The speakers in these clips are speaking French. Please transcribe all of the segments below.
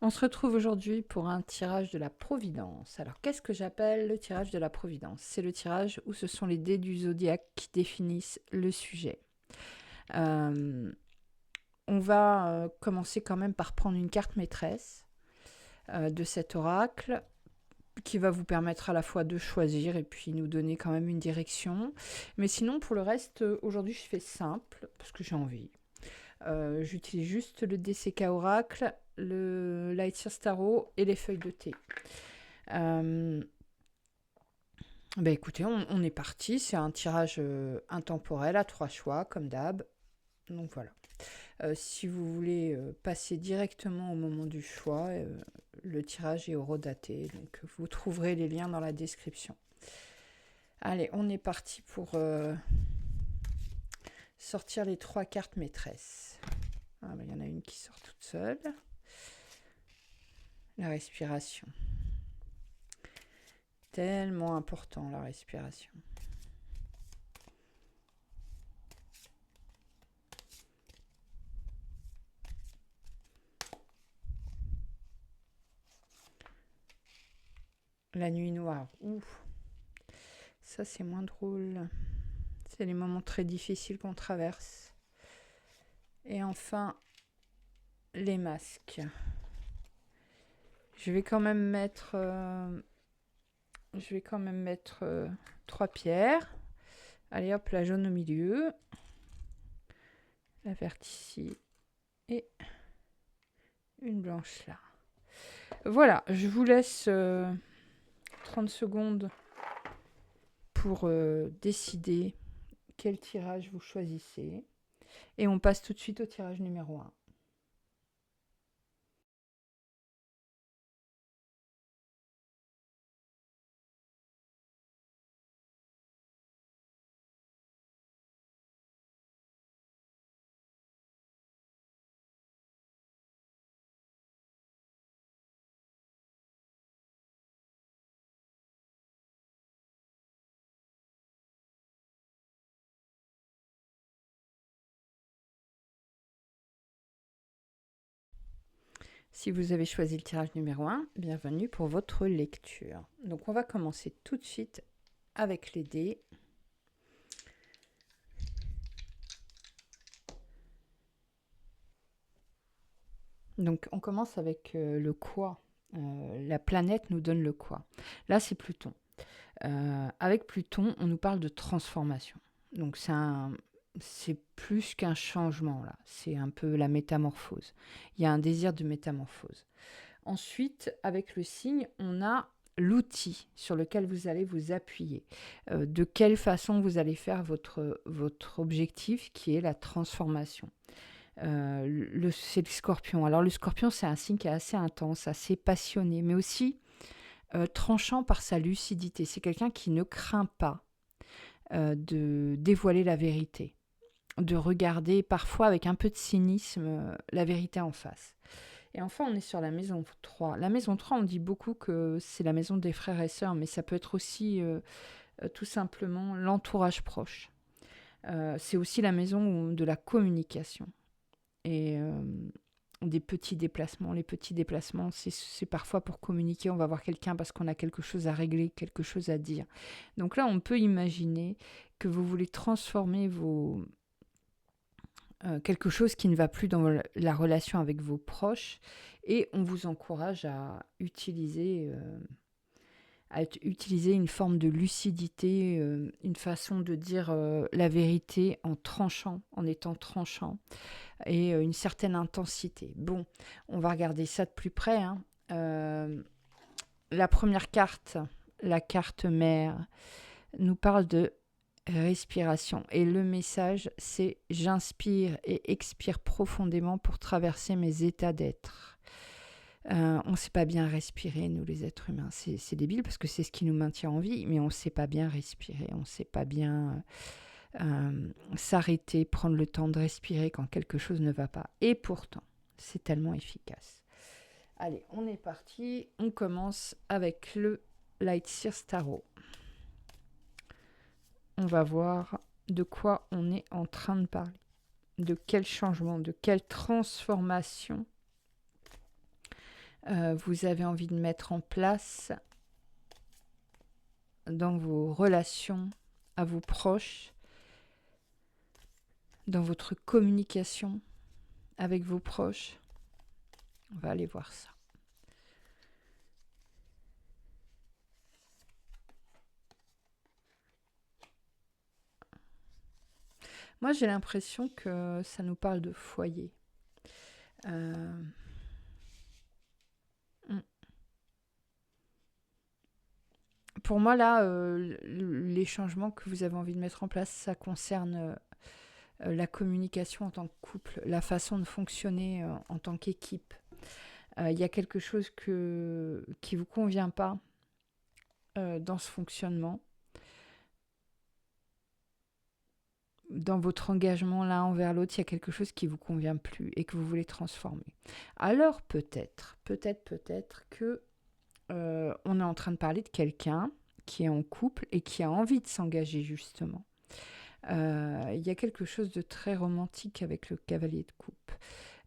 On se retrouve aujourd'hui pour un tirage de la Providence. Alors, qu'est-ce que j'appelle le tirage de la Providence? C'est le tirage où ce sont les dés du zodiaque qui définissent le sujet. On va commencer quand même par prendre une carte maîtresse de cet oracle qui va vous permettre à la fois de choisir et puis nous donner quand même une direction. Mais sinon, pour le reste, aujourd'hui, je fais simple parce que j'ai envie. J'utilise juste le DCK Oracle, le Lightyear Tarot et les feuilles de thé. Écoutez, on est parti. C'est un tirage intemporel à 3 choix, comme d'hab. Donc voilà. Si vous voulez passer directement au moment du choix, le tirage est horodaté. Donc vous trouverez les liens dans la description. Allez, on est parti pour sortir les 3 cartes maîtresses. Il y en a une qui sort toute seule. La respiration. Tellement important, la respiration. La nuit noire. Ouf. Ça, c'est moins drôle. C'est les moments très difficiles qu'on traverse. Et enfin, les masques. Je vais quand même mettre 3 pierres. Allez hop, la jaune au milieu. La verte ici. Et une blanche là. Voilà, je vous laisse 30 secondes pour décider quel tirage vous choisissez. Et on passe tout de suite au tirage numéro 1. Si vous avez choisi le tirage numéro 1, bienvenue pour votre lecture. Donc on va commencer tout de suite avec les dés. Donc on commence avec le quoi. La planète nous donne le quoi. Là c'est Pluton. Avec Pluton, on nous parle de transformation. Donc c'est plus qu'un changement là. C'est un peu la métamorphose. Il y a un désir de métamorphose. Ensuite, avec le signe, on a l'outil sur lequel vous allez vous appuyer. De quelle façon vous allez faire votre objectif qui est la transformation. C'est le scorpion. Alors le scorpion, c'est un signe qui est assez intense, assez passionné, mais aussi tranchant par sa lucidité. C'est quelqu'un qui ne craint pas de dévoiler la vérité, de regarder parfois avec un peu de cynisme la vérité en face. Et enfin, on est sur la maison 3. La maison 3, on dit beaucoup que c'est la maison des frères et sœurs, mais ça peut être aussi tout simplement l'entourage proche. C'est aussi la maison de la communication et des petits déplacements. Les petits déplacements, c'est parfois pour communiquer. On va voir quelqu'un parce qu'on a quelque chose à régler, quelque chose à dire. Donc là, on peut imaginer que vous voulez transformer quelque chose qui ne va plus dans la relation avec vos proches, et on vous encourage à utiliser une forme de lucidité, une façon de dire la vérité en tranchant, en étant tranchant, et une certaine intensité. Bon, on va regarder ça de plus près. La première carte, la carte mère, nous parle de respiration. Et le message, c'est « J'inspire et expire profondément pour traverser mes états d'être ». On ne sait pas bien respirer, nous les êtres humains. C'est débile parce que c'est ce qui nous maintient en vie, mais on ne sait pas bien respirer. On ne sait pas bien s'arrêter, prendre le temps de respirer quand quelque chose ne va pas. Et pourtant, c'est tellement efficace. Allez, on est parti. On commence avec le Lightyear Tarot. On va voir de quoi on est en train de parler. De quel changement, de quelle transformation vous avez envie de mettre en place dans vos relations à vos proches, dans votre communication avec vos proches. On va aller voir ça. Moi, j'ai l'impression que ça nous parle de foyer. Euh, mm. Pour moi, là, les changements que vous avez envie de mettre en place, ça concerne la communication en tant que couple, la façon de fonctionner en tant qu'équipe. Il y a quelque chose qui ne vous convient pas dans ce fonctionnement, dans votre engagement l'un envers l'autre, il y a quelque chose qui ne vous convient plus et que vous voulez transformer. Alors peut-être que on est en train de parler de quelqu'un qui est en couple et qui a envie de s'engager justement. Il y a quelque chose de très romantique avec le cavalier de coupe.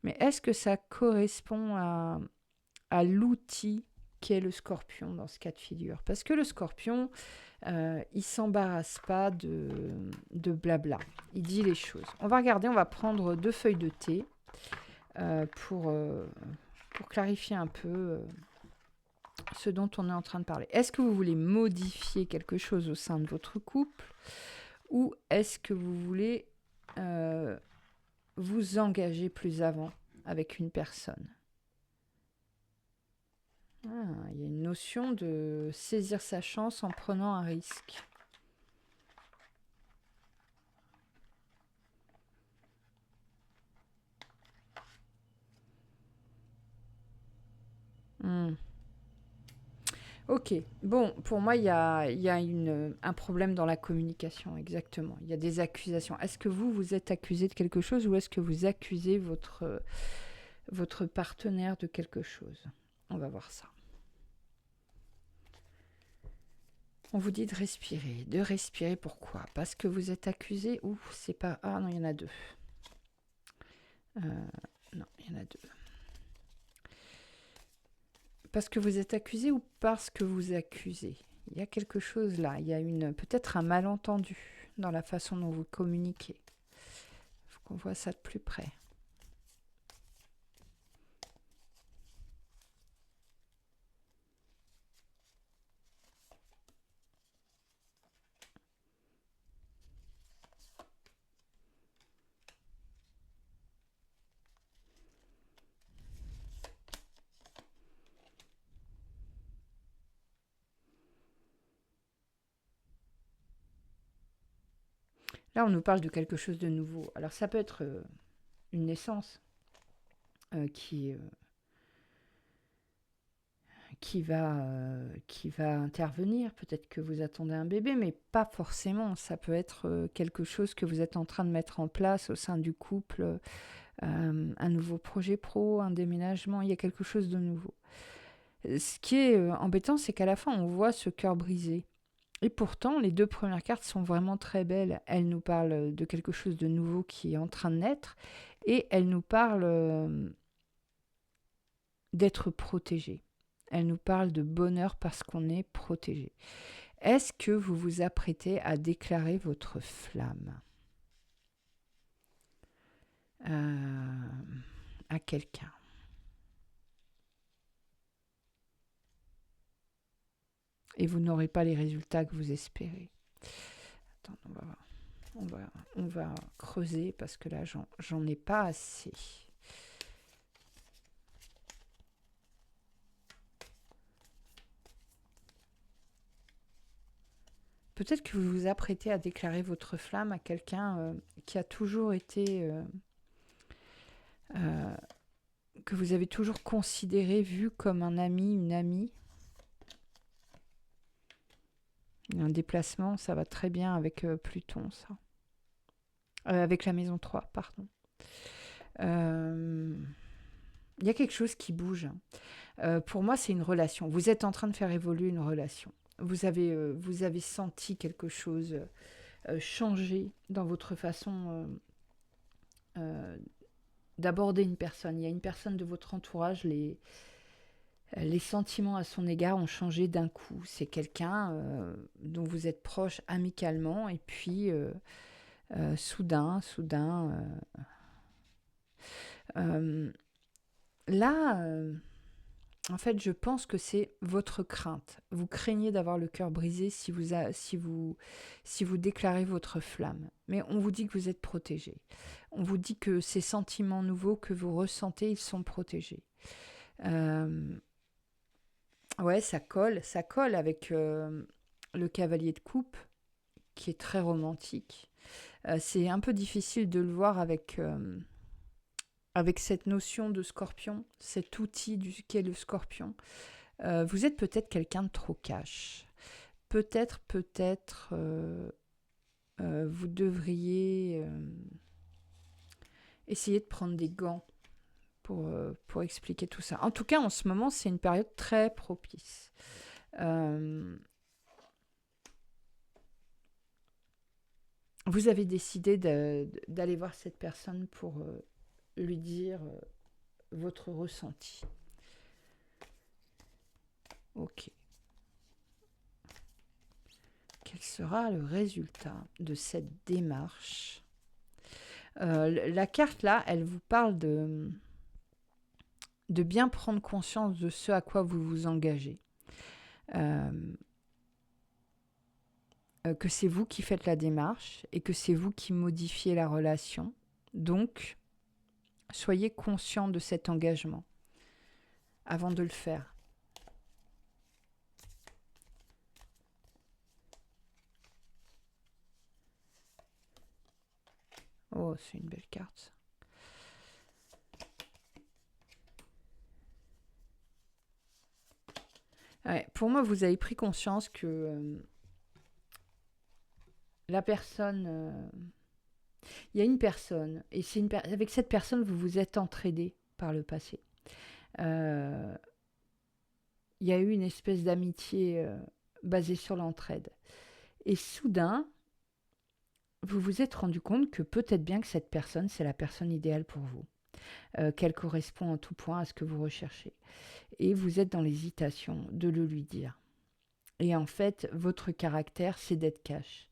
Mais est-ce que ça correspond à l'outil qu'est le scorpion dans ce cas de figure? Parce que le scorpion, il s'embarrasse pas de blabla. Il dit les choses. On va regarder, on va prendre 2 feuilles de thé pour clarifier un peu ce dont on est en train de parler. Est-ce que vous voulez modifier quelque chose au sein de votre couple ou est-ce que vous voulez vous engager plus avant avec une personne? Il y a une notion de saisir sa chance en prenant un risque. Ok, bon, pour moi, il y a un problème dans la communication, exactement. Il y a des accusations. Est-ce que vous êtes accusé de quelque chose ou est-ce que vous accusez votre partenaire de quelque chose? On va voir ça. On vous dit de respirer. De respirer, pourquoi? Parce que vous êtes accusé ou c'est pas... Ah non, il y en a 2. Non, il y en a 2. Parce que vous êtes accusé ou parce que vous accusez? Il y a quelque chose là. Il y a peut-être un malentendu dans la façon dont vous communiquez. Il faut qu'on voit ça de plus près. Là, on nous parle de quelque chose de nouveau. Alors, ça peut être une naissance qui va intervenir. Peut-être que vous attendez un bébé, mais pas forcément. Ça peut être quelque chose que vous êtes en train de mettre en place au sein du couple, un nouveau projet pro, un déménagement. Il y a quelque chose de nouveau. Ce qui est embêtant, c'est qu'à la fin, on voit ce cœur brisé. Et pourtant, les 2 premières cartes sont vraiment très belles. Elles nous parlent de quelque chose de nouveau qui est en train de naître et elles nous parlent d'être protégé. Elle nous parle de bonheur parce qu'on est protégé. Est-ce que vous vous apprêtez à déclarer votre flamme à quelqu'un? Et vous n'aurez pas les résultats que vous espérez. Attends, on va creuser parce que là, j'en ai pas assez. Peut-être que vous vous apprêtez à déclarer votre flamme à quelqu'un qui a toujours été... que vous avez toujours considéré, vu comme un ami, une amie. Un déplacement, ça va très bien avec Pluton, ça. Avec la maison 3, pardon. Il y a quelque chose qui bouge. Pour moi, c'est une relation. Vous êtes en train de faire évoluer une relation. Vous avez senti quelque chose changer dans votre façon d'aborder une personne. Il y a une personne de votre entourage, Les sentiments à son égard ont changé d'un coup. C'est quelqu'un dont vous êtes proche amicalement et puis soudain. Euh, là, en fait, je pense que c'est votre crainte. Vous craignez d'avoir le cœur brisé si vous déclarez votre flamme. Mais on vous dit que vous êtes protégé. On vous dit que ces sentiments nouveaux que vous ressentez, ils sont protégés. Euh, ouais, ça colle avec le cavalier de coupe, qui est très romantique. C'est un peu difficile de le voir avec cette notion de scorpion, cet outil qu'est le scorpion. Vous êtes peut-être quelqu'un de trop cash. Peut-être, vous devriez essayer de prendre des gants pour expliquer tout ça. En tout cas, en ce moment, c'est une période très propice. Vous avez décidé d'aller voir cette personne pour lui dire votre ressenti. Ok. Quel sera le résultat de cette démarche? La carte là, elle vous parle de bien prendre conscience de ce à quoi vous vous engagez. Que c'est vous qui faites la démarche et que c'est vous qui modifiez la relation. Donc, soyez conscient de cet engagement avant de le faire. Oh, c'est une belle carte. Ouais, pour moi, vous avez pris conscience que la personne... il y a une personne, et avec cette personne, vous vous êtes entraidé par le passé. Il y a eu une espèce d'amitié basée sur l'entraide. Et soudain, vous vous êtes rendu compte que peut-être bien que cette personne, c'est la personne idéale pour vous. Qu'elle correspond en tout point à ce que vous recherchez. Et vous êtes dans l'hésitation de le lui dire. Et en fait, votre caractère, c'est d'être cash.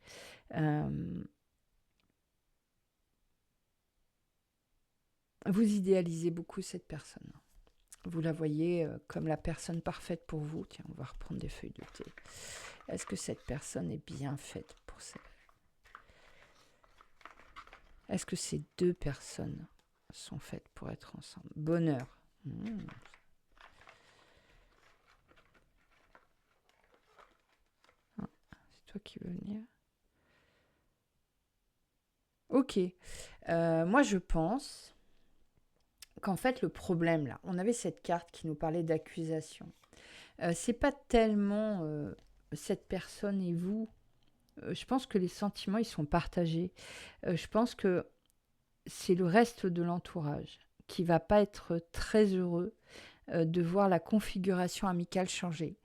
Vous idéalisez beaucoup cette personne. Vous la voyez comme la personne parfaite pour vous. Tiens, on va reprendre des feuilles de thé. Est-ce que cette personne est bien faite pour ça? Est-ce que ces deux personnes sont faites pour être ensemble? Bonheur. Ah, c'est toi qui veux venir? Ok. Moi, je pense qu'en fait, le problème, là, on avait cette carte qui nous parlait d'accusation. C'est pas tellement cette personne et vous. Je pense que les sentiments, ils sont partagés. Je pense que c'est le reste de l'entourage qui va pas être très heureux de voir la configuration amicale changer.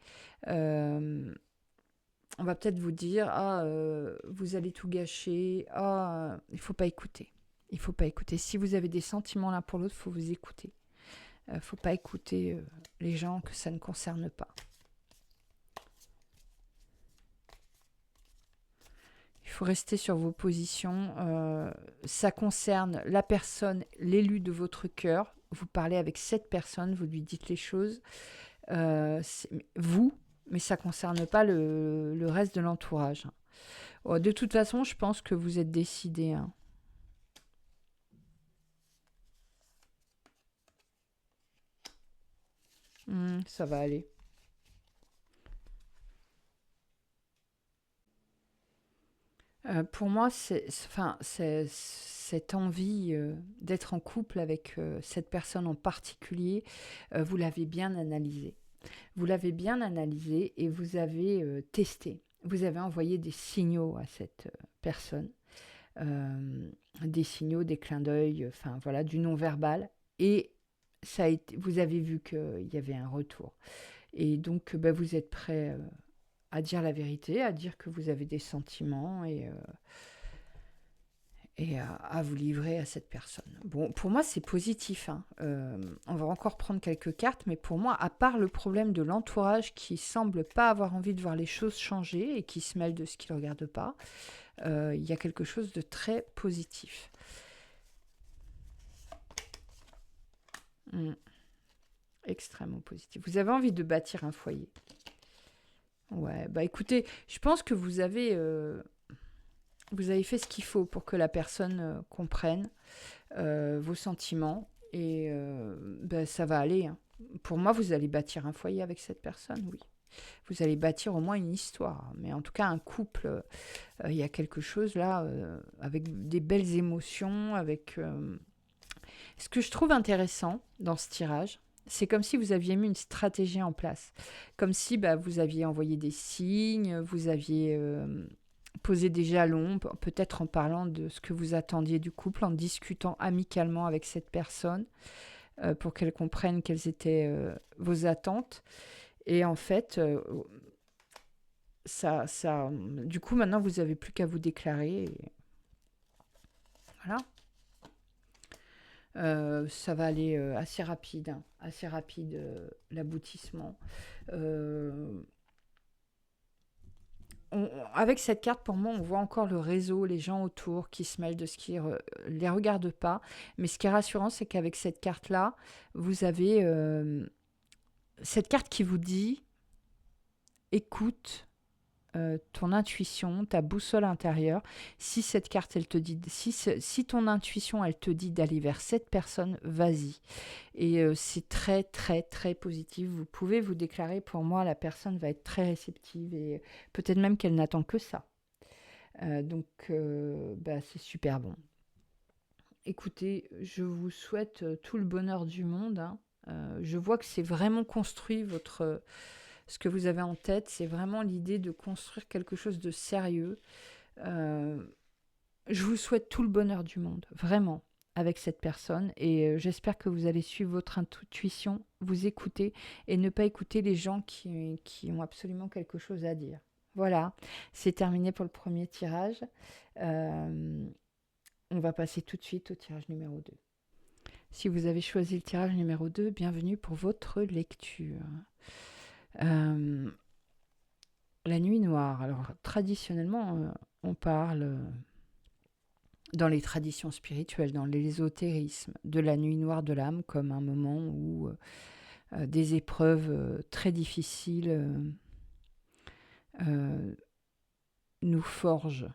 On va peut-être vous dire vous allez tout gâcher, il faut pas écouter. Il faut pas écouter. Si vous avez des sentiments l'un pour l'autre, il faut vous écouter. Faut pas écouter les gens que ça ne concerne pas. Il faut rester sur vos positions. Ça concerne la personne, l'élu de votre cœur. Vous parlez avec cette personne, vous lui dites les choses. Vous, mais ça ne concerne pas le reste de l'entourage. De toute façon, je pense que vous êtes décidé. Ça va aller. Pour moi, cette envie d'être en couple avec cette personne en particulier, vous l'avez bien analysée. Vous l'avez bien analysée et vous avez testé. Vous avez envoyé des signaux à cette personne, des signaux, des clins d'œil, enfin voilà, du non-verbal. Et vous avez vu qu'il y avait un retour. Et donc, vous êtes prêt à dire la vérité, à dire que vous avez des sentiments et à vous livrer à cette personne. Bon, pour moi, c'est positif, hein. On va encore prendre quelques cartes, mais pour moi, à part le problème de l'entourage qui semble pas avoir envie de voir les choses changer et qui se mêle de ce qu'il ne regarde pas, il y a quelque chose de très positif. Extrêmement positif. Vous avez envie de bâtir un foyer. Ouais, bah écoutez, je pense que vous avez fait ce qu'il faut pour que la personne comprenne vos sentiments et bah, ça va aller, hein. Pour moi, vous allez bâtir un foyer avec cette personne, oui. Vous allez bâtir au moins une histoire, mais en tout cas un couple, il y a quelque chose là avec des belles émotions, avec... Ce que je trouve intéressant dans ce tirage, c'est comme si vous aviez mis une stratégie en place. Comme si bah, vous aviez envoyé des signes, vous aviez posé des jalons, peut-être en parlant de ce que vous attendiez du couple, en discutant amicalement avec cette personne pour qu'elle comprenne quelles étaient vos attentes. Et en fait, du coup, maintenant, vous n'avez plus qu'à vous déclarer. Et voilà. Ça va aller assez rapide, hein, assez rapide l'aboutissement. Avec cette carte, pour moi, on voit encore le réseau, les gens autour qui se mêlent de ce qui ne les regarde pas. Mais ce qui est rassurant, c'est qu'avec cette carte-là, vous avez cette carte qui vous dit écoute ton intuition, ta boussole intérieure. Si cette carte, elle te dit, si ton intuition, elle te dit d'aller vers cette personne, vas-y. Et c'est très, très, très positif. Vous pouvez vous déclarer, pour moi, la personne va être très réceptive et peut-être même qu'elle n'attend que ça. Donc, bah, c'est super bon. Écoutez, je vous souhaite tout le bonheur du monde, hein. Je vois que c'est vraiment construit ce que vous avez en tête, c'est vraiment l'idée de construire quelque chose de sérieux. Je vous souhaite tout le bonheur du monde, vraiment, avec cette personne. Et j'espère que vous allez suivre votre intuition, vous écouter et ne pas écouter les gens qui ont absolument quelque chose à dire. Voilà, c'est terminé pour le premier tirage. On va passer tout de suite au tirage numéro 2. Si vous avez choisi le tirage numéro 2, bienvenue pour votre lecture. La nuit noire. Alors, traditionnellement, on parle, dans les traditions spirituelles, dans l'ésotérisme, de la nuit noire de l'âme comme un moment où des épreuves très difficiles nous forgent.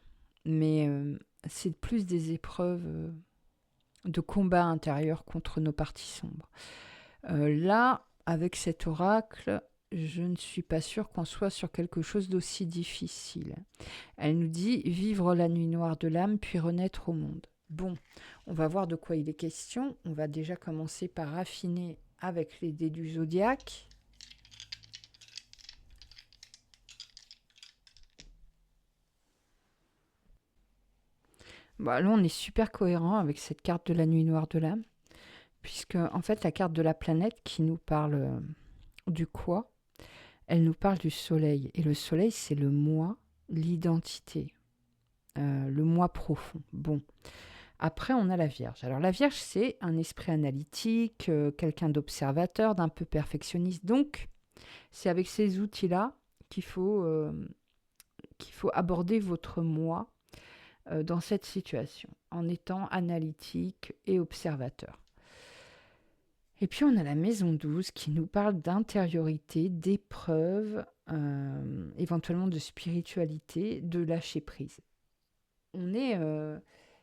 Mais c'est plus des épreuves de combat intérieur contre nos parties sombres. Là, avec cet oracle, je ne suis pas sûre qu'on soit sur quelque chose d'aussi difficile. Elle nous dit « Vivre la nuit noire de l'âme, puis renaître au monde ». Bon, on va voir de quoi il est question. On va déjà commencer par affiner avec les dés du zodiaque. Bah, là, on est super cohérent avec cette carte de la nuit noire de l'âme, puisque en fait, la carte de la planète qui nous parle du quoi, elle nous parle du soleil. Et le soleil, c'est le moi, l'identité, le moi profond. Bon. Après, on a la Vierge. Alors, la Vierge, c'est un esprit analytique, quelqu'un d'observateur, d'un peu perfectionniste. Donc, c'est avec ces outils-là qu'il faut aborder votre moi dans cette situation, en étant analytique et observateur. Et puis, on a la maison 12 qui nous parle d'intériorité, d'épreuve, éventuellement de spiritualité, de lâcher prise. On est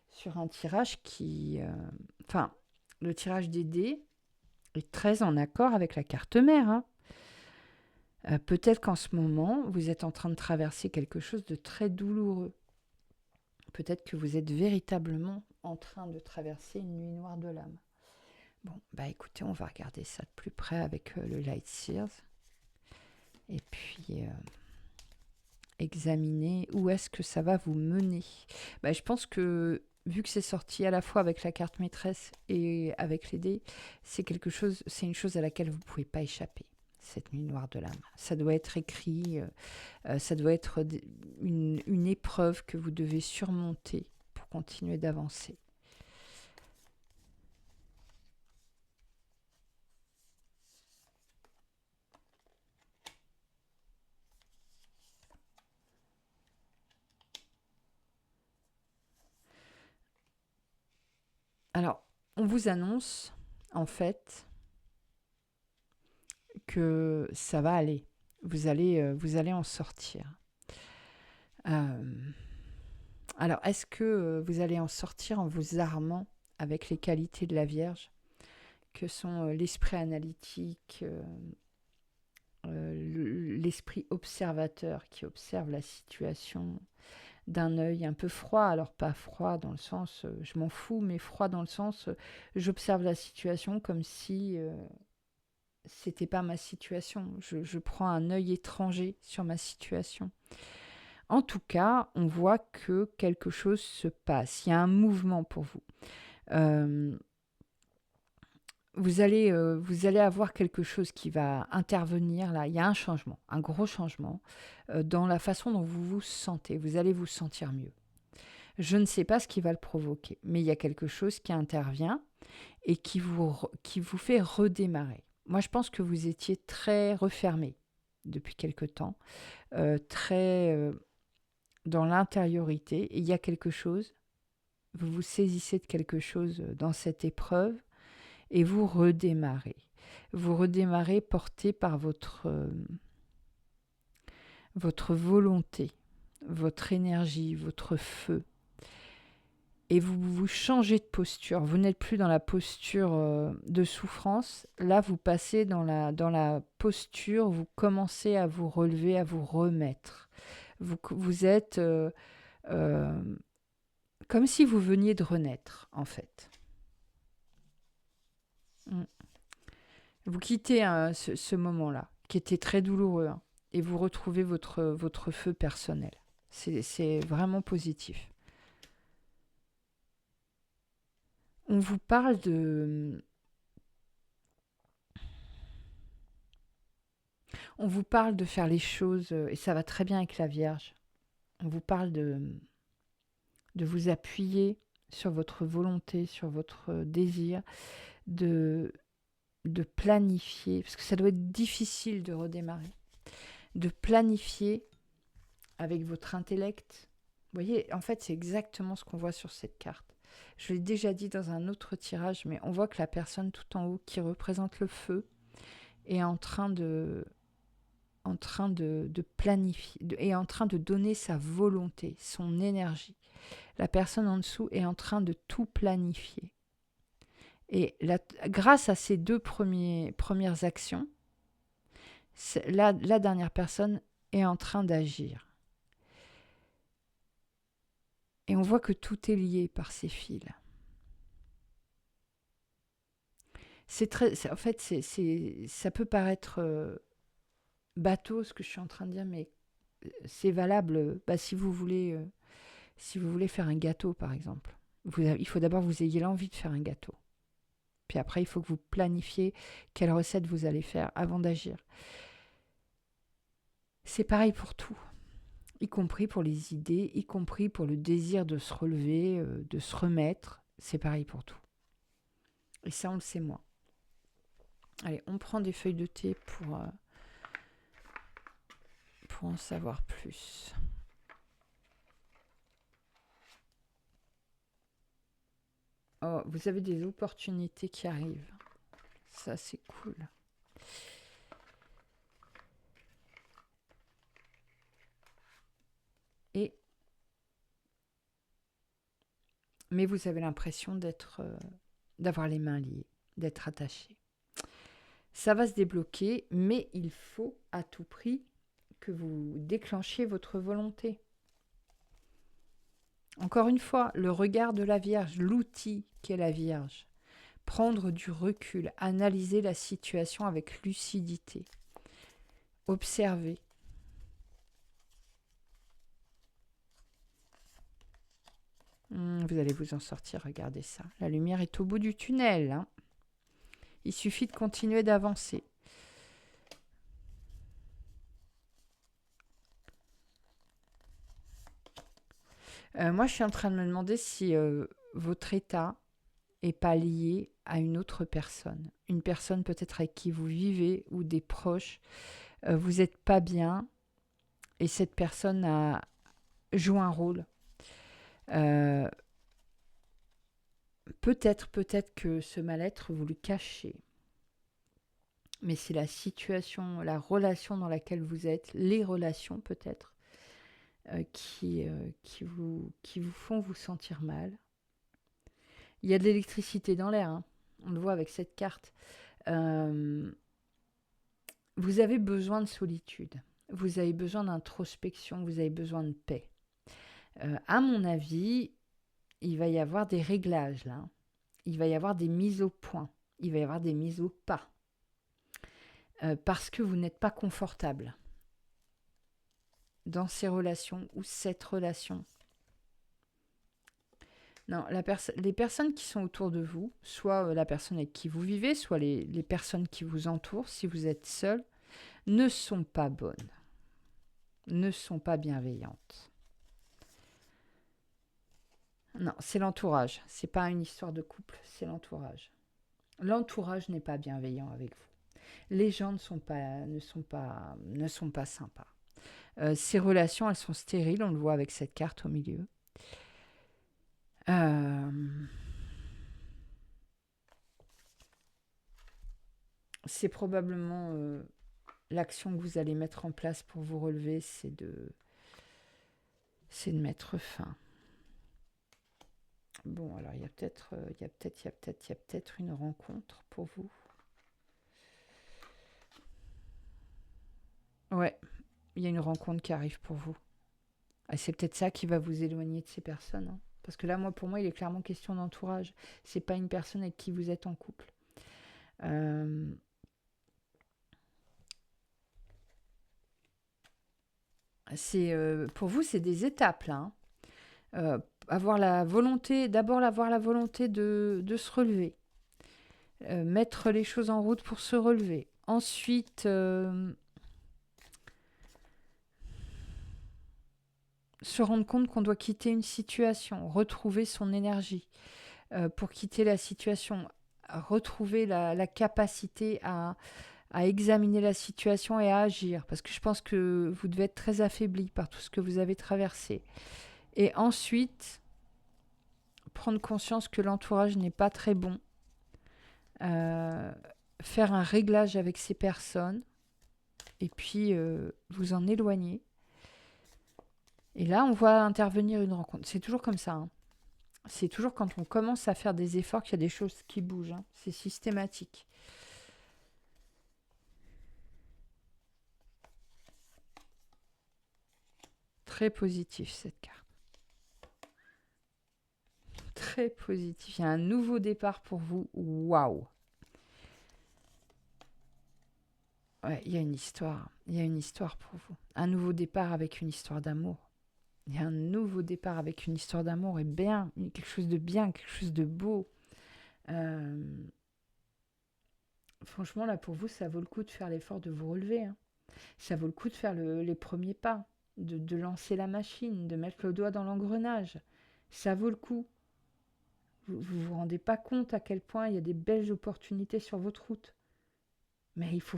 sur un tirage qui... le tirage des dés est très en accord avec la carte mère, hein. Peut-être qu'en ce moment, vous êtes en train de traverser quelque chose de très douloureux. Peut-être que vous êtes véritablement en train de traverser une nuit noire de l'âme. Bon, bah écoutez, on va regarder ça de plus près avec le Light Seers. Et puis, examiner où est-ce que ça va vous mener. Bah, je pense que, vu que c'est sorti à la fois avec la carte maîtresse et avec les dés, c'est une chose à laquelle vous ne pouvez pas échapper. Cette nuit noire de l'âme. Ça doit être écrit, ça doit être une épreuve que vous devez surmonter pour continuer d'avancer. Alors, on vous annonce, en fait, que ça va aller. Vous allez en sortir. Euh, alors, est-ce que vous allez en sortir en vous armant avec les qualités de la Vierge, que sont l'esprit analytique, l'esprit observateur qui observe la situation d'un œil un peu froid, alors pas froid dans le sens je m'en fous, mais froid dans le sens j'observe la situation comme si c'était pas ma situation. Je prends un œil étranger sur ma situation. En tout cas, on voit que quelque chose se passe. Il y a un mouvement pour vous. Euh, vous allez avoir quelque chose qui va intervenir là. Il y a un changement, un gros changement dans la façon dont vous vous sentez. Vous allez vous sentir mieux. Je ne sais pas ce qui va le provoquer, mais il y a quelque chose qui intervient et qui vous fait redémarrer. Moi, je pense que vous étiez très refermé depuis quelque temps, très dans l'intériorité. Et il y a quelque chose, vous vous saisissez de quelque chose dans cette épreuve et vous redémarrez. Vous redémarrez porté par votre volonté, votre énergie, votre feu. Et vous changez de posture. Vous n'êtes plus dans la posture de souffrance. Là, vous passez dans la posture, vous commencez à vous relever, à vous remettre. Vous êtes comme si vous veniez de renaître, en fait. Vous quittez ce moment-là, qui était très douloureux, hein, et vous retrouvez votre feu personnel. C'est vraiment positif. On vous parle de faire les choses, et ça va très bien avec la Vierge. On vous parle de vous appuyer sur votre volonté, sur votre désir, de planifier, parce que ça doit être difficile de redémarrer, de planifier avec votre intellect. Vous voyez, en fait, c'est exactement ce qu'on voit sur cette carte. Je l'ai déjà dit dans un autre tirage, mais on voit que la personne tout en haut qui représente le feu est en train de planifier, est en train de donner sa volonté, son énergie. La personne en dessous est en train de tout planifier. Et grâce à ces deux premières actions, la dernière personne est en train d'agir. Et on voit que tout est lié par ces fils. En fait, ça peut paraître bateau ce que je suis en train de dire, mais c'est valable. Si vous voulez faire un gâteau, par exemple, il faut d'abord que vous ayez l'envie de faire un gâteau. Puis après, il faut que vous planifiez quelle recette vous allez faire avant d'agir. C'est pareil pour tout, y compris pour les idées, y compris pour le désir de se relever, de se remettre. C'est pareil pour tout. Et ça, on le sait moins. Allez, on prend des feuilles de thé pour en savoir plus. Oh, vous avez des opportunités qui arrivent. Ça, c'est cool. Mais vous avez l'impression d'avoir les mains liées, d'être attaché. Ça va se débloquer, mais il faut à tout prix que vous déclenchiez votre volonté. Encore une fois, le regard de la Vierge, l'outil qu'est la Vierge. Prendre du recul, analyser la situation avec lucidité. Observer. Vous allez vous en sortir, regardez ça. La lumière est au bout du tunnel. Hein. Il suffit de continuer d'avancer. Moi, je suis en train de me demander si votre état est pas lié à une autre personne. Une personne peut-être avec qui vous vivez ou des proches. Vous n'êtes pas bien et cette personne joue un rôle. Euh, peut-être que ce mal-être, vous le cachez. Mais c'est la situation, la relation dans laquelle vous êtes, les relations peut-être, qui vous font vous sentir mal. Il y a de l'électricité dans l'air, hein. On le voit avec cette carte. Euh, vous avez besoin de solitude, vous avez besoin d'introspection, vous avez besoin de paix. À mon avis, il va y avoir des réglages là. Il va y avoir des mises au point. Il va y avoir des mises au pas. Parce que vous n'êtes pas confortable dans ces relations ou cette relation. Non, les personnes qui sont autour de vous, soit la personne avec qui vous vivez, soit les personnes qui vous entourent, si vous êtes seul, ne sont pas bonnes, ne sont pas bienveillantes. Non, c'est l'entourage. C'est pas une histoire de couple, c'est l'entourage. L'entourage n'est pas bienveillant avec vous. Les gens ne sont pas sympas. Ces relations, elles sont stériles, on le voit avec cette carte au milieu. C'est probablement l'action que vous allez mettre en place pour vous relever, c'est de mettre fin. Bon, alors il y a peut-être une rencontre pour vous. Ouais, il y a une rencontre qui arrive pour vous. Et c'est peut-être ça qui va vous éloigner de ces personnes, hein. Parce que là, pour moi, il est clairement question d'entourage. C'est pas une personne avec qui vous êtes en couple. Pour vous, c'est des étapes là, hein. Avoir la volonté de se relever, mettre les choses en route pour se relever. Ensuite, se rendre compte qu'on doit quitter une situation, retrouver son énergie pour quitter la situation, retrouver la capacité à examiner la situation et à agir, parce que je pense que vous devez être très affaibli par tout ce que vous avez traversé. Et ensuite, prendre conscience que l'entourage n'est pas très bon, faire un réglage avec ces personnes, et puis vous en éloigner. Et là, on voit intervenir une rencontre. C'est toujours comme ça, hein. C'est toujours quand on commence à faire des efforts qu'il y a des choses qui bougent, hein. C'est systématique. Très positif cette carte. Très positif. Il y a un nouveau départ pour vous. Waouh! Ouais, il y a une histoire. Il y a une histoire pour vous. Un nouveau départ avec une histoire d'amour. Il y a un nouveau départ avec une histoire d'amour et bien, quelque chose de bien, quelque chose de beau. Franchement, là, pour vous, ça vaut le coup de faire l'effort de vous relever, hein. Ça vaut le coup de faire les premiers pas, de lancer la machine, de mettre le doigt dans l'engrenage. Ça vaut le coup. Vous vous rendez pas compte à quel point il y a des belles opportunités sur votre route. Mais il faut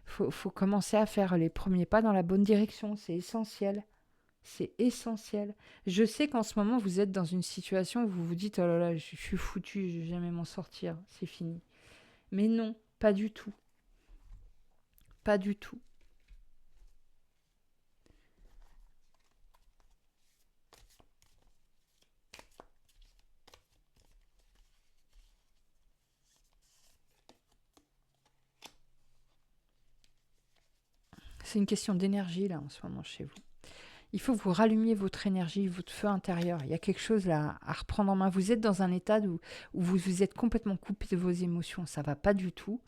faut commencer à faire les premiers pas dans la bonne direction. C'est essentiel. C'est essentiel. Je sais qu'en ce moment, vous êtes dans une situation où vous vous dites « Oh là là, je suis foutu, je vais jamais m'en sortir, c'est fini. » Mais non, pas du tout. Pas du tout. C'est une question d'énergie, là, en ce moment, chez vous. Il faut que vous rallumiez votre énergie, votre feu intérieur. Il y a quelque chose là à reprendre en main. Vous êtes dans un état où vous vous êtes complètement coupé de vos émotions. Ça ne va pas du tout.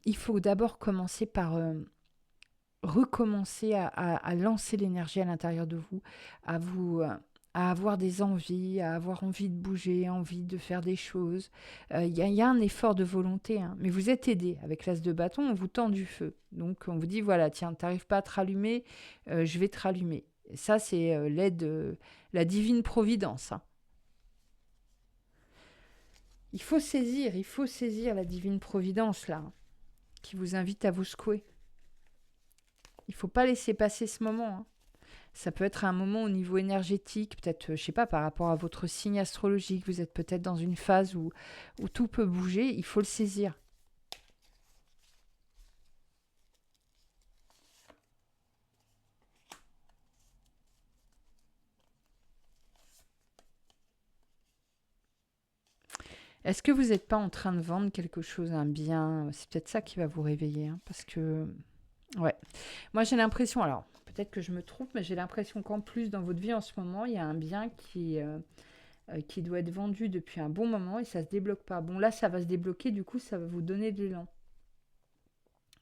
Il faut d'abord commencer par recommencer à lancer l'énergie à l'intérieur de vous, à avoir des envies, à avoir envie de bouger, envie de faire des choses. Il y a un effort de volonté, hein, mais vous êtes aidé. Avec l'as de bâton, on vous tend du feu. Donc on vous dit, voilà, tiens, tu n'arrives pas à te rallumer, je vais te rallumer. Et ça, c'est l'aide, la divine providence, hein. Il faut saisir la divine providence, là, qui vous invite à vous secouer. Il ne faut pas laisser passer ce moment, hein. Ça peut être un moment au niveau énergétique, peut-être, je ne sais pas, par rapport à votre signe astrologique. Vous êtes peut-être dans une phase où tout peut bouger. Il faut le saisir. Est-ce que vous n'êtes pas en train de vendre quelque chose, un bien? C'est peut-être ça qui va vous réveiller, hein, parce que, ouais. Moi, j'ai l'impression, alors, peut-être que je me trompe, mais j'ai l'impression qu'en plus, dans votre vie en ce moment, il y a un bien qui doit être vendu depuis un bon moment et ça ne se débloque pas. Bon, là, ça va se débloquer, du coup, ça va vous donner de l'élan.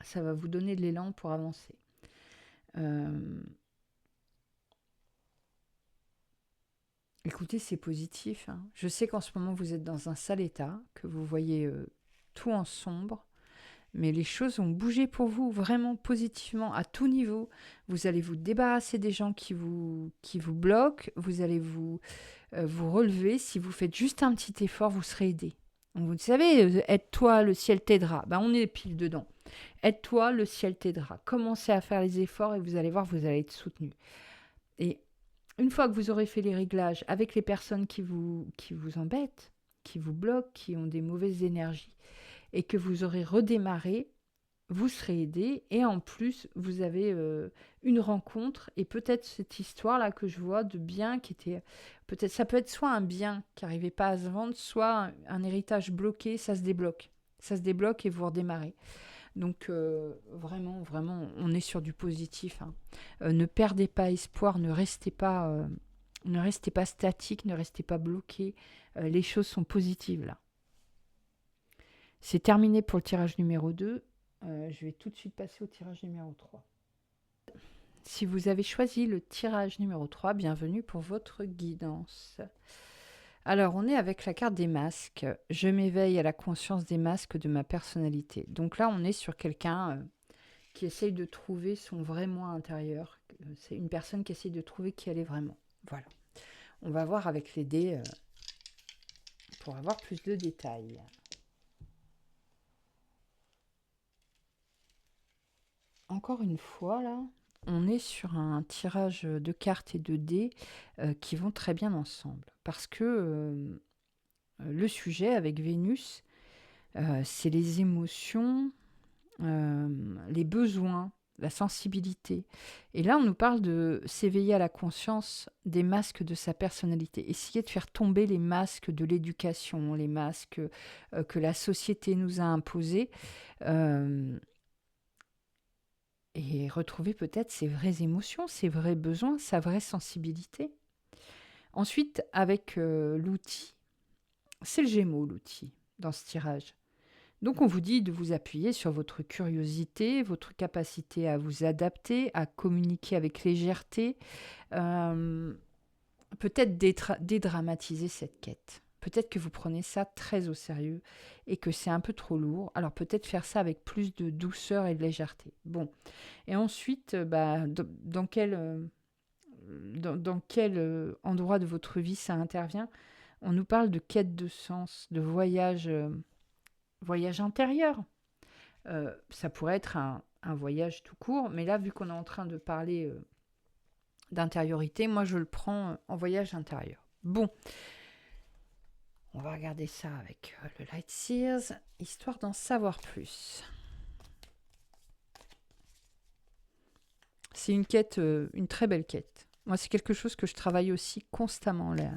Ça va vous donner de l'élan pour avancer. Écoutez, c'est positif, hein. Je sais qu'en ce moment, vous êtes dans un sale état, que vous voyez tout en sombre, mais les choses vont bouger pour vous vraiment positivement à tout niveau. Vous allez vous débarrasser des gens qui vous bloquent, vous allez vous relever. Si vous faites juste un petit effort, vous serez aidé. Donc, vous savez, aide-toi, le ciel t'aidera. Ben, on est pile dedans. Aide-toi, le ciel t'aidera. Commencez à faire les efforts et vous allez voir, vous allez être soutenu. Et une fois que vous aurez fait les réglages avec les personnes qui vous embêtent, qui vous bloquent, qui ont des mauvaises énergies, et que vous aurez redémarré, vous serez aidé. Et en plus, vous avez une rencontre et peut-être cette histoire-là que je vois de bien qui était... Peut-être, ça peut être soit un bien qui n'arrivait pas à se vendre, soit un héritage bloqué, ça se débloque. Ça se débloque et vous redémarrez. Donc vraiment, on est sur du positif, hein. Ne perdez pas espoir, ne restez pas statique, ne restez pas bloqué. Les choses sont positives là. C'est terminé pour le tirage numéro 2. Je vais tout de suite passer au tirage numéro 3. Si vous avez choisi le tirage numéro 3, bienvenue pour votre guidance. Alors, on est avec la carte des masques. Je m'éveille à la conscience des masques de ma personnalité. Donc là, on est sur quelqu'un qui essaye de trouver son vrai moi intérieur. C'est une personne qui essaye de trouver qui elle est vraiment. Voilà. On va voir avec les dés pour avoir plus de détails. Encore une fois, là, on est sur un tirage de cartes et de dés qui vont très bien ensemble. Parce que le sujet avec Vénus, c'est les émotions, les besoins, la sensibilité. Et là, on nous parle de s'éveiller à la conscience des masques de sa personnalité. Essayer de faire tomber les masques de l'éducation, les masques que la société nous a imposés. Et retrouver peut-être ses vraies émotions, ses vrais besoins, sa vraie sensibilité. Ensuite, avec l'outil, c'est le Gémeaux, l'outil, dans ce tirage. Donc on vous dit de vous appuyer sur votre curiosité, votre capacité à vous adapter, à communiquer avec légèreté, peut-être dédramatiser cette quête. Peut-être que vous prenez ça très au sérieux et que c'est un peu trop lourd. Alors peut-être faire ça avec plus de douceur et de légèreté. Bon. Et ensuite, dans quel endroit de votre vie ça intervient? On nous parle de quête de sens, de voyage intérieur. Ça pourrait être un voyage tout court, mais là, vu qu'on est en train de parler d'intériorité, moi, je le prends en voyage intérieur. Bon, on va regarder ça avec le Light Seers, histoire d'en savoir plus. C'est une quête, une très belle quête. Moi, c'est quelque chose que je travaille aussi constamment là.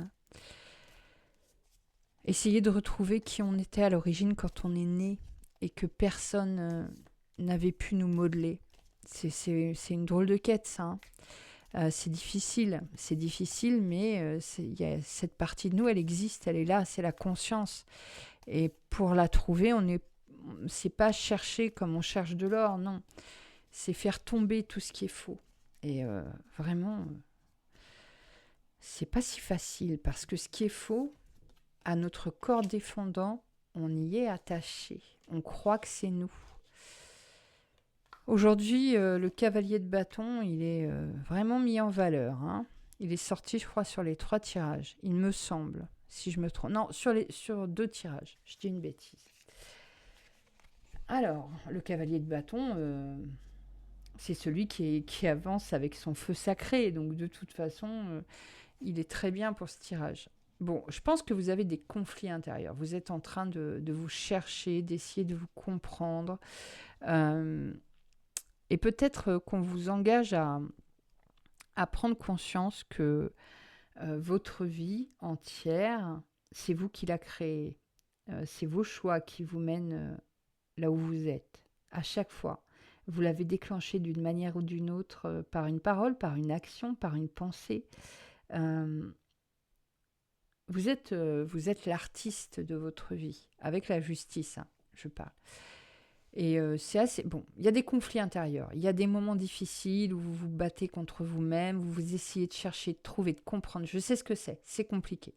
Essayer de retrouver qui on était à l'origine quand on est né et que personne n'avait pu nous modeler. C'est une drôle de quête, ça, hein. C'est difficile, mais cette partie de nous, elle existe, elle est là, c'est la conscience. Et pour la trouver, c'est pas chercher comme on cherche de l'or, non. C'est faire tomber tout ce qui est faux. Et vraiment, c'est pas si facile parce que ce qui est faux, à notre corps défendant, on y est attaché. On croit que c'est nous. Aujourd'hui, le cavalier de bâton, il est vraiment mis en valeur, hein. Il est sorti, je crois, sur les 3 tirages, il me semble, si je me trompe. Non, sur 2 tirages, je dis une bêtise. Alors, le cavalier de bâton, c'est celui qui avance avec son feu sacré, donc de toute façon, il est très bien pour ce tirage. Bon, je pense que vous avez des conflits intérieurs. Vous êtes en train de vous chercher, d'essayer de vous comprendre. Euh, et peut-être qu'on vous engage à prendre conscience que votre vie entière, c'est vous qui la créez. C'est vos choix qui vous mènent là où vous êtes. À chaque fois. Vous l'avez déclenché d'une manière ou d'une autre, par une parole, par une action, par une pensée. Euh, vous êtes l'artiste de votre vie, avec la justice, hein, je parle. Et c'est assez... Bon, il y a des conflits intérieurs, il y a des moments difficiles où vous vous battez contre vous-même, où vous essayez de chercher, de trouver, de comprendre. Je sais ce que c'est compliqué.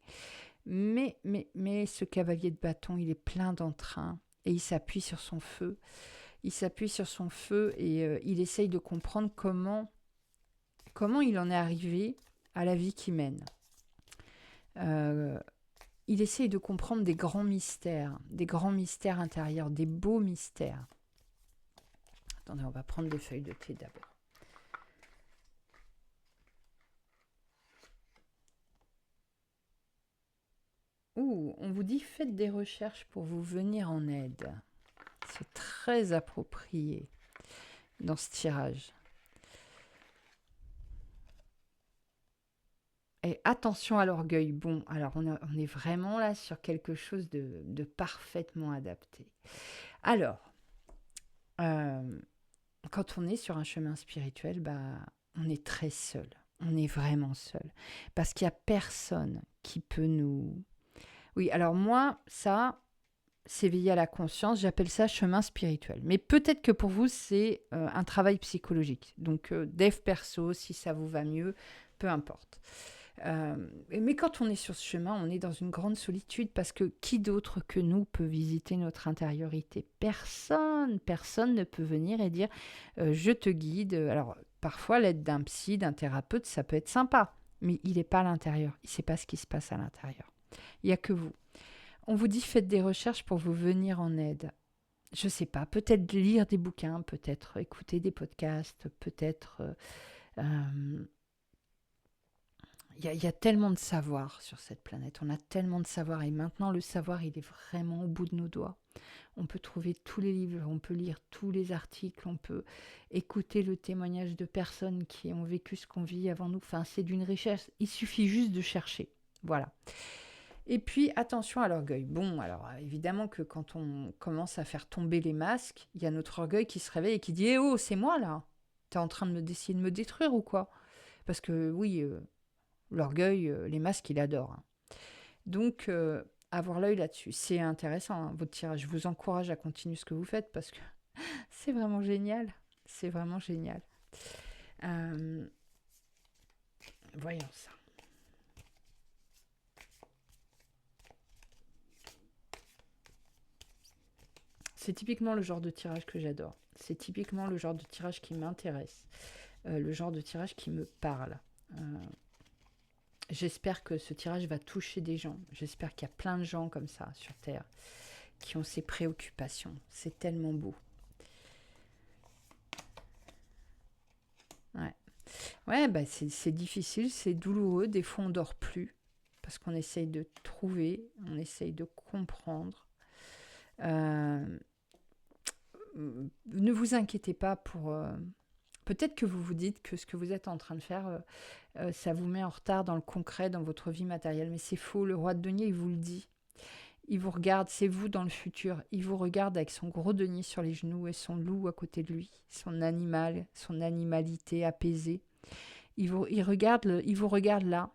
Mais ce cavalier de bâton, il est plein d'entrain et il s'appuie sur son feu. Il s'appuie sur son feu et il essaye de comprendre comment il en est arrivé à la vie qu'il mène. Euh, il essaye de comprendre des grands mystères intérieurs, des beaux mystères. Attendez, on va prendre des feuilles de thé d'abord. Ouh, on vous dit faites des recherches pour vous venir en aide. C'est très approprié dans ce tirage. Et attention à l'orgueil. Bon, alors on est vraiment là sur quelque chose de parfaitement adapté. Alors, euh, quand on est sur un chemin spirituel, bah, on est très seul. On est vraiment seul. Parce qu'il n'y a personne qui peut nous... Oui, alors moi, ça, s'éveiller à la conscience, j'appelle ça chemin spirituel. Mais peut-être que pour vous, c'est un travail psychologique. Donc, dev perso, si ça vous va mieux, peu importe. Mais quand on est sur ce chemin, on est dans une grande solitude parce que qui d'autre que nous peut visiter notre intériorité? Personne ne peut venir et dire je te guide. Alors parfois l'aide d'un psy, d'un thérapeute, ça peut être sympa, mais il n'est pas à l'intérieur, il ne sait pas ce qui se passe à l'intérieur. Il n'y a que vous. On vous dit faites des recherches pour vous venir en aide. Je ne sais pas, peut-être lire des bouquins, peut-être écouter des podcasts, peut-être... il y a tellement de savoir sur cette planète, on a tellement de savoir et maintenant le savoir il est vraiment au bout de nos doigts. On peut trouver tous les livres, on peut lire tous les articles, on peut écouter le témoignage de personnes qui ont vécu ce qu'on vit avant nous. Enfin, c'est d'une richesse, il suffit juste de chercher. Voilà. Et puis attention à l'orgueil. Bon, alors évidemment que quand on commence à faire tomber les masques, il y a notre orgueil qui se réveille et qui dit « Eh oh, c'est moi là! T'es en train d'essayer de me détruire ou quoi ?» Parce que oui... l'orgueil, les masques, il adore, hein. Donc, avoir l'œil là-dessus. C'est intéressant, hein, votre tirage. Je vous encourage à continuer ce que vous faites parce que c'est vraiment génial. C'est vraiment génial. Euh, voyons ça. C'est typiquement le genre de tirage que j'adore. C'est typiquement le genre de tirage qui m'intéresse. Le genre de tirage qui me parle. J'espère que ce tirage va toucher des gens. J'espère qu'il y a plein de gens comme ça sur Terre qui ont ces préoccupations. C'est tellement beau. Ouais, ouais bah c'est difficile, c'est douloureux. Des fois, on dort plus parce qu'on essaye de trouver, on essaye de comprendre. Euh, ne vous inquiétez pas pour... peut-être que vous vous dites que ce que vous êtes en train de faire, ça vous met en retard dans le concret, dans votre vie matérielle. Mais c'est faux, le roi de denier, il vous le dit. Il vous regarde, c'est vous dans le futur. Il vous regarde avec son gros denier sur les genoux et son loup à côté de lui, son animal, son animalité apaisée. Il vous regarde là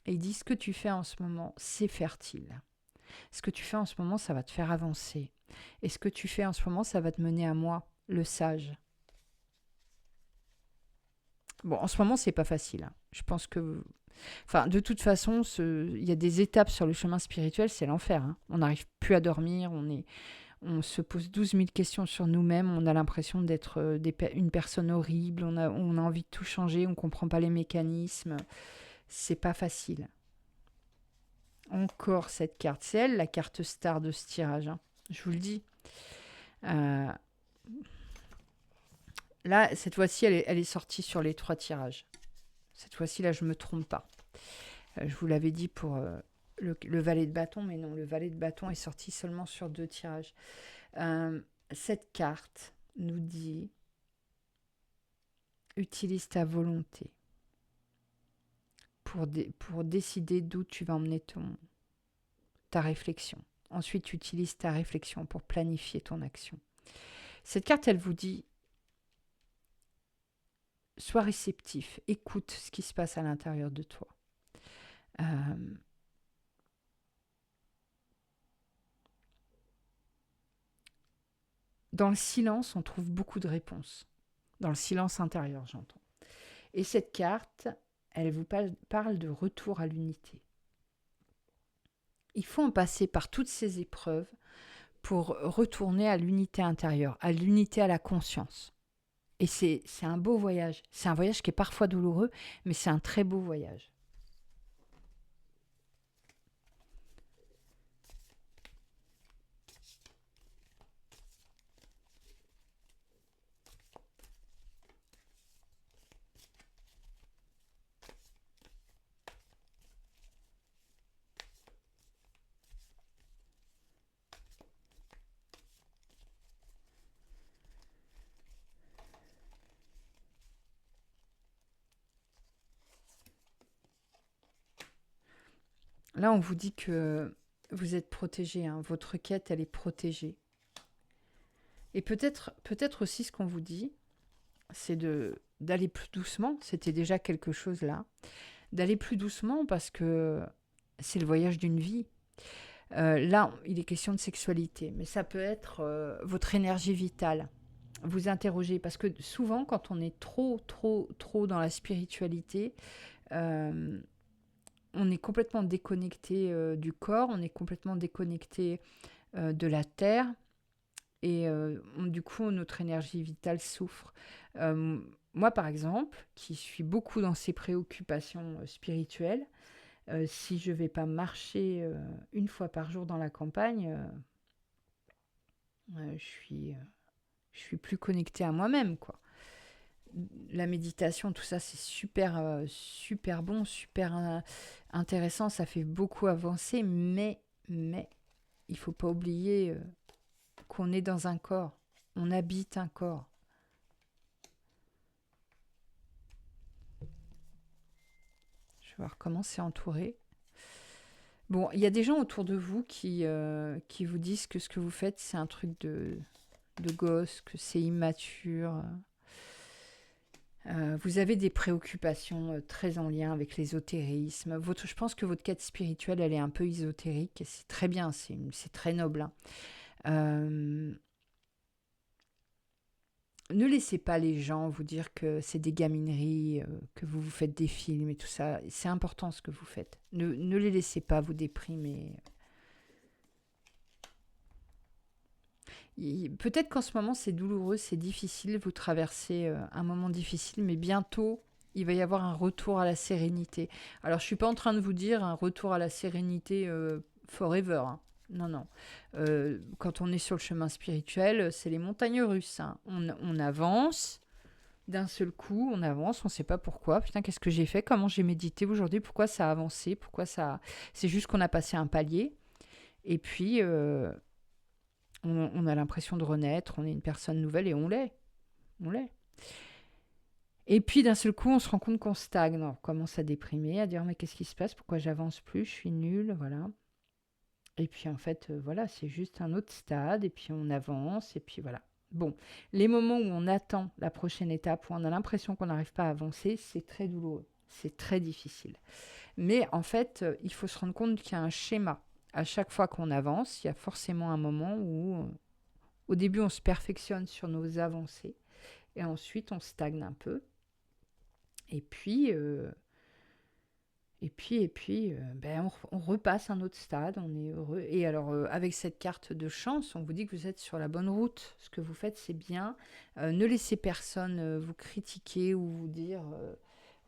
et il dit ce que tu fais en ce moment, c'est fertile. Ce que tu fais en ce moment, ça va te faire avancer. Et ce que tu fais en ce moment, ça va te mener à moi, le sage. Bon, en ce moment, c'est pas facile, hein. Je pense que... Enfin, de toute façon, il y a des étapes sur le chemin spirituel, c'est l'enfer, hein. On n'arrive plus à dormir, On se pose 12 000 questions sur nous-mêmes. On a l'impression d'être une personne horrible. On a envie de tout changer. On ne comprend pas les mécanismes. C'est pas facile. Encore cette carte. C'est elle, la carte star de ce tirage. Hein. Je vous le dis. Là, cette fois-ci, elle est sortie sur les 3 tirages. Cette fois-ci, là, je ne me trompe pas. Je vous l'avais dit pour le valet de bâton, mais non, le valet de bâton est sorti seulement sur 2 tirages. Cette carte nous dit utilise ta volonté pour décider d'où tu vas emmener ta réflexion. Ensuite, utilise ta réflexion pour planifier ton action. Cette carte, elle vous dit sois réceptif, écoute ce qui se passe à l'intérieur de toi. Dans le silence, on trouve beaucoup de réponses. Dans le silence intérieur, j'entends. Et cette carte, elle vous parle de retour à l'unité. Il faut en passer par toutes ces épreuves pour retourner à l'unité intérieure, à l'unité à la conscience. Et c'est un beau voyage. C'est un voyage qui est parfois douloureux, mais c'est un très beau voyage. Là, on vous dit que vous êtes protégé. Hein. Votre quête, elle est protégée. Et peut-être aussi ce qu'on vous dit, c'est d'aller plus doucement. C'était déjà quelque chose là. D'aller plus doucement parce que c'est le voyage d'une vie. Là, il est question de sexualité, mais ça peut être votre énergie vitale. Vous interrogez, parce que souvent, quand on est trop dans la spiritualité, on est complètement déconnecté du corps, on est complètement déconnecté de la terre, et du coup, notre énergie vitale souffre. Moi, par exemple, qui suis beaucoup dans ces préoccupations spirituelles, si je ne vais pas marcher 1 fois par jour dans la campagne, je suis plus connectée à moi-même, quoi. La méditation, tout ça, c'est super, super bon, super intéressant, ça fait beaucoup avancer, mais il faut pas oublier qu'on est dans un corps, on habite un corps. Je vais voir comment c'est entouré. Bon, il y a des gens autour de vous qui vous disent que ce que vous faites, c'est un truc de gosse, que c'est immature. Vous avez des préoccupations très en lien avec l'ésotérisme. Je pense que votre quête spirituelle, elle est un peu ésotérique. Et c'est très bien, c'est très noble. Hein. Ne laissez pas les gens vous dire que c'est des gamineries, que vous faites des films et tout ça. C'est important ce que vous faites. Ne les laissez pas vous déprimer. Peut-être qu'en ce moment, c'est douloureux, c'est difficile. Vous traversez un moment difficile, mais bientôt, il va y avoir un retour à la sérénité. Alors, je ne suis pas en train de vous dire un retour à la sérénité forever. Hein. Non. Quand on est sur le chemin spirituel, c'est les montagnes russes. Hein. On avance. D'un seul coup, on avance, on ne sait pas pourquoi. Putain, qu'est-ce que j'ai fait? Comment j'ai médité aujourd'hui? Pourquoi ça a avancé? Pourquoi ça... C'est juste qu'on a passé un palier. Et puis, on a l'impression de renaître, on est une personne nouvelle et on l'est. On l'est. Et puis, d'un seul coup, on se rend compte qu'on stagne. On commence à déprimer, à dire mais qu'est-ce qui se passe? Pourquoi j'avance plus? Je suis nulle, voilà. Et puis, en fait, voilà, c'est juste un autre stade. Et puis, on avance. Et puis, voilà. Bon, les moments où on attend la prochaine étape, où on a l'impression qu'on n'arrive pas à avancer, c'est très douloureux. C'est très difficile. Mais en fait, il faut se rendre compte qu'il y a un schéma. À chaque fois qu'on avance, il y a forcément un moment où, au début, on se perfectionne sur nos avancées. Et ensuite, on stagne un peu. Et puis, Ben, on repasse un autre stade, on est heureux. Et alors, avec cette carte de chance, on vous dit que vous êtes sur la bonne route. Ce que vous faites, c'est bien. Ne laissez personne vous critiquer ou vous dire,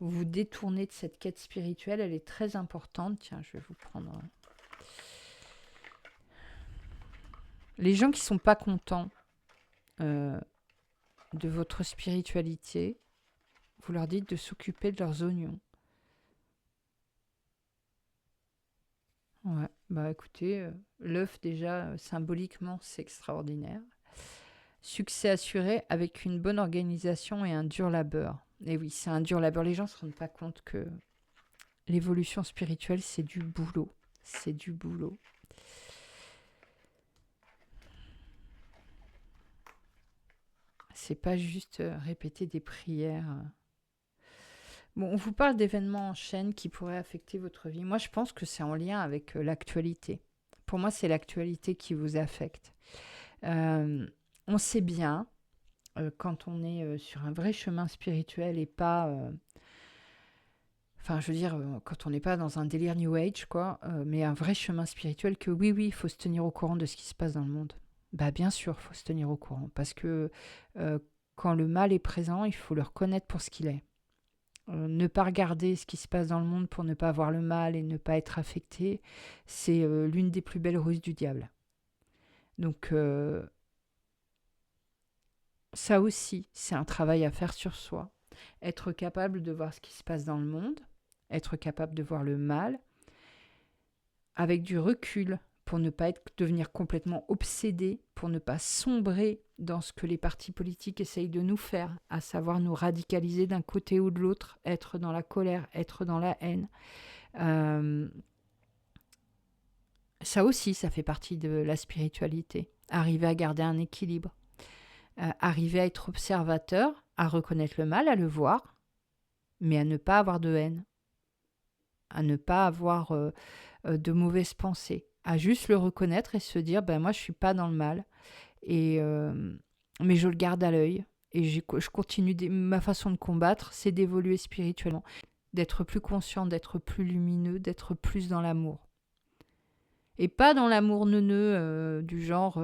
vous détourner de cette quête spirituelle. Elle est très importante. Tiens, je vais vous prendre. Les gens qui sont pas contents de votre spiritualité, vous leur dites de s'occuper de leurs oignons. Ouais, bah écoutez, l'œuf déjà, symboliquement, c'est extraordinaire. Succès assuré avec une bonne organisation et un dur labeur. Et oui, c'est un dur labeur. Les gens ne se rendent pas compte que l'évolution spirituelle, c'est du boulot. C'est du boulot. C'est pas juste répéter des prières. Bon, on vous parle d'événements en chaîne qui pourraient affecter votre vie. Moi, je pense que c'est en lien avec l'actualité. Pour moi, c'est l'actualité qui vous affecte. On sait bien, quand on est sur un vrai chemin spirituel et pas... Enfin, je veux dire, quand on n'est pas dans un délire New Age, quoi, mais un vrai chemin spirituel, que oui, il faut se tenir au courant de ce qui se passe dans le monde. Bah, bien sûr, il faut se tenir au courant, parce que quand le mal est présent, il faut le reconnaître pour ce qu'il est. Ne pas regarder ce qui se passe dans le monde pour ne pas voir le mal et ne pas être affecté, c'est l'une des plus belles ruses du diable. Donc, ça aussi, c'est un travail à faire sur soi. Être capable de voir ce qui se passe dans le monde, être capable de voir le mal, avec du recul, pour ne pas devenir complètement obsédé, pour ne pas sombrer dans ce que les partis politiques essayent de nous faire, à savoir nous radicaliser d'un côté ou de l'autre, être dans la colère, être dans la haine. Ça aussi, ça fait partie de la spiritualité. Arriver à garder un équilibre. Arriver à être observateur, à reconnaître le mal, à le voir, mais à ne pas avoir de haine, à ne pas avoir de mauvaises pensées, à juste le reconnaître et se dire, ben moi je suis pas dans le mal, mais je le garde à l'œil, et je continue, ma façon de combattre, c'est d'évoluer spirituellement, d'être plus conscient, d'être plus lumineux, d'être plus dans l'amour. Et pas dans l'amour neuneux du genre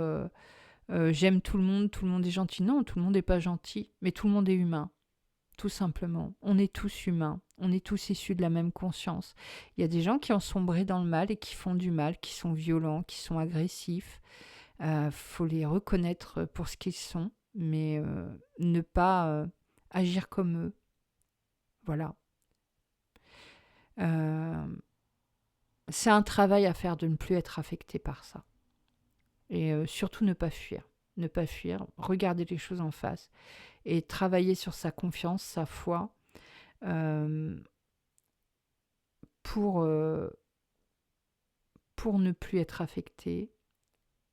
j'aime tout le monde est gentil. Non, tout le monde n'est pas gentil, mais tout le monde est humain. Tout simplement. On est tous humains. On est tous issus de la même conscience. Il y a des gens qui ont sombré dans le mal et qui font du mal, qui sont violents, qui sont agressifs. Faut les reconnaître pour ce qu'ils sont, mais ne pas agir comme eux. Voilà. C'est un travail à faire de ne plus être affecté par ça. Et surtout ne pas fuir. Ne pas fuir, regarder les choses en face et travailler sur sa confiance, sa foi, pour ne plus être affecté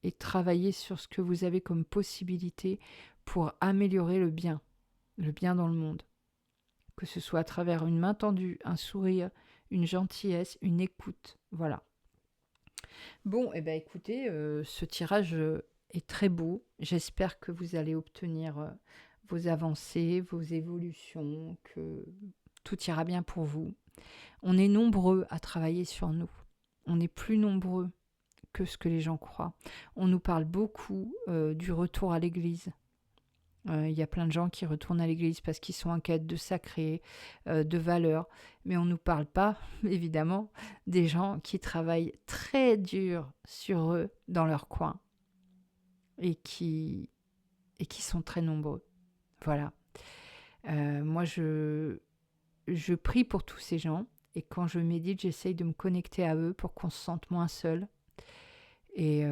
et travailler sur ce que vous avez comme possibilité pour améliorer le bien dans le monde. Que ce soit à travers une main tendue, un sourire, une gentillesse, une écoute. Voilà. Bon, eh ben écoutez, ce tirage est très beau. J'espère que vous allez obtenir vos avancées, vos évolutions, que tout ira bien pour vous. On est nombreux à travailler sur nous. On est plus nombreux que ce que les gens croient. On nous parle beaucoup du retour à l'église. Il y a plein de gens qui retournent à l'église parce qu'ils sont en quête de sacré, de valeurs. Mais on ne nous parle pas, évidemment, des gens qui travaillent très dur sur eux dans leur coin et qui sont très nombreux. Voilà. Moi, je prie pour tous ces gens et quand je médite, j'essaye de me connecter à eux pour qu'on se sente moins seul. Et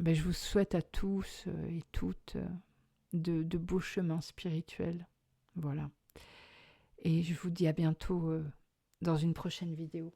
je vous souhaite à tous et toutes de beaux chemins spirituels. Voilà. Et je vous dis à bientôt dans une prochaine vidéo.